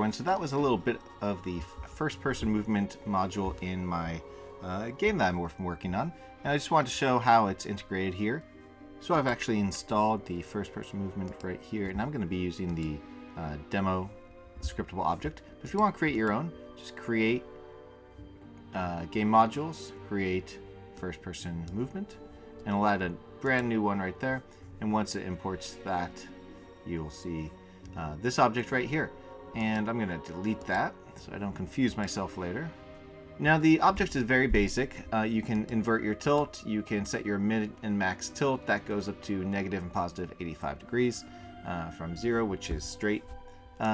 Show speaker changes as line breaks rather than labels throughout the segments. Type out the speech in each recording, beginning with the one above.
everyone. So that was a little bit of the first-person movement module in my game that I'm working on. And I just wanted to show how it's integrated here. So I've actually installed the first-person movement right here, and I'm going to be using the demo Scriptable Object. But if you want to create your own, just create game modules, create first-person movement, and I'll add a brand new one right there. And once it imports that, you'll see this object right here. And I'm going to delete that so I don't confuse myself later. Now the object is very basic. You can invert your tilt, you can set your min and max tilt. That goes up to negative and positive 85 degrees from 0, which is straight.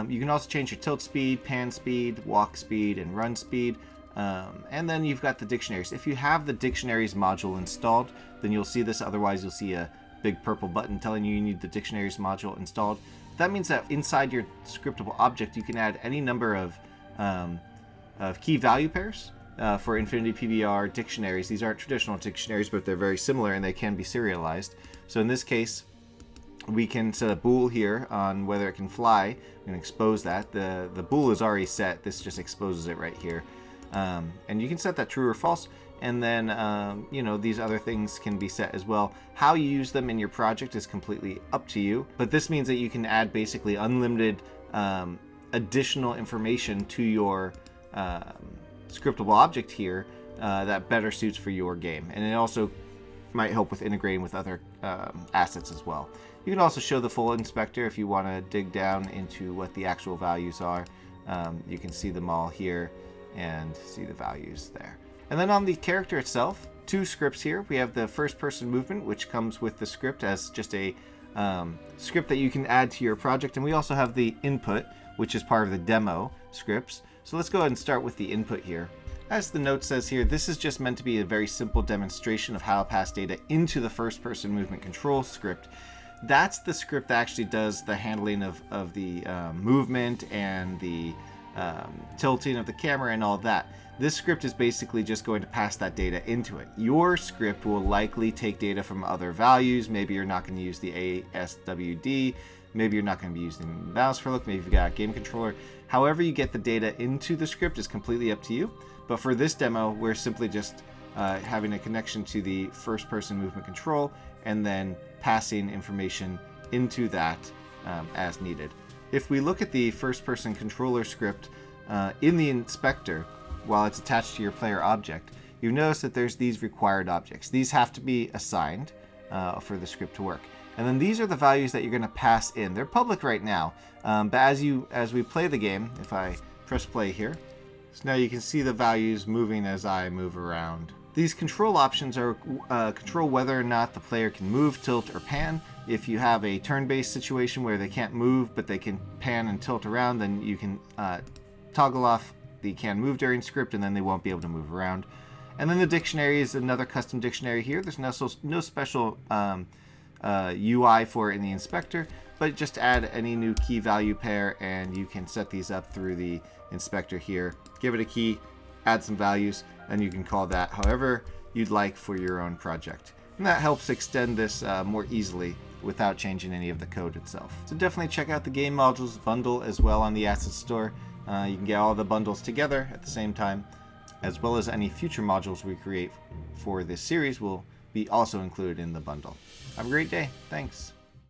You can also change your tilt speed, pan speed, walk speed, and run speed. And then you've got the dictionaries. If you have the dictionaries module installed, then you'll see this. Otherwise, you'll see a big purple button telling you need the dictionaries module installed. That means that inside your scriptable object, you can add any number of key value pairs for Infinity PBR dictionaries. These aren't traditional dictionaries, but they're very similar and they can be serialized. So in this case, we can set a bool here on whether it can fly and expose that. The bool is already set. This just exposes it right here. And you can set that true or false. And then, these other things can be set as well. How you use them in your project is completely up to you. But this means that you can add basically unlimited additional information to your scriptable object here that better suits for your game. And it also might help with integrating with other assets as well. You can also show the full inspector if you want to dig down into what the actual values are. You can see them all here and see the values there. And then on the character itself, two scripts here. We have the first person movement, which comes with the script as just a script that you can add to your project. And we also have the input, which is part of the demo scripts. So let's go ahead and start with the input here. As the note says here, this is just meant to be a very simple demonstration of how to pass data into the first person movement control script. That's the script that actually does the handling of the movement and the tilting of the camera and all that. This script is basically just going to pass that data into it. Your script will likely take data from other values. Maybe you're not going to use the ASWD. Maybe you're not going to be using mouse for look. Maybe you've got a game controller. However you get the data into the script is completely up to you. But for this demo, we're simply just having a connection to the first person movement control and then passing information into that as needed. If we look at the first person controller script in the inspector, while it's attached to your player object, you notice that there's these required objects. These have to be assigned for the script to work. And then these are the values that you're going to pass in. They're public right now, but as we play the game, if I press play here, so now you can see the values moving as I move around. These control options are control whether or not the player can move, tilt, or pan. If you have a turn-based situation where they can't move, but they can pan and tilt around, then you can toggle off the can move during script, and then they won't be able to move around. And then the dictionary is another custom dictionary here. There's no special UI for it in the inspector, but just add any new key value pair, and you can set these up through the inspector here. Give it a key, add some values, and you can call that however you'd like for your own project. And that helps extend this more easily without changing any of the code itself. So definitely check out the game modules bundle as well on the asset store. You can get all the bundles together at the same time, as well as any future modules we create for this series will be also included in the bundle. Have a great day. Thanks.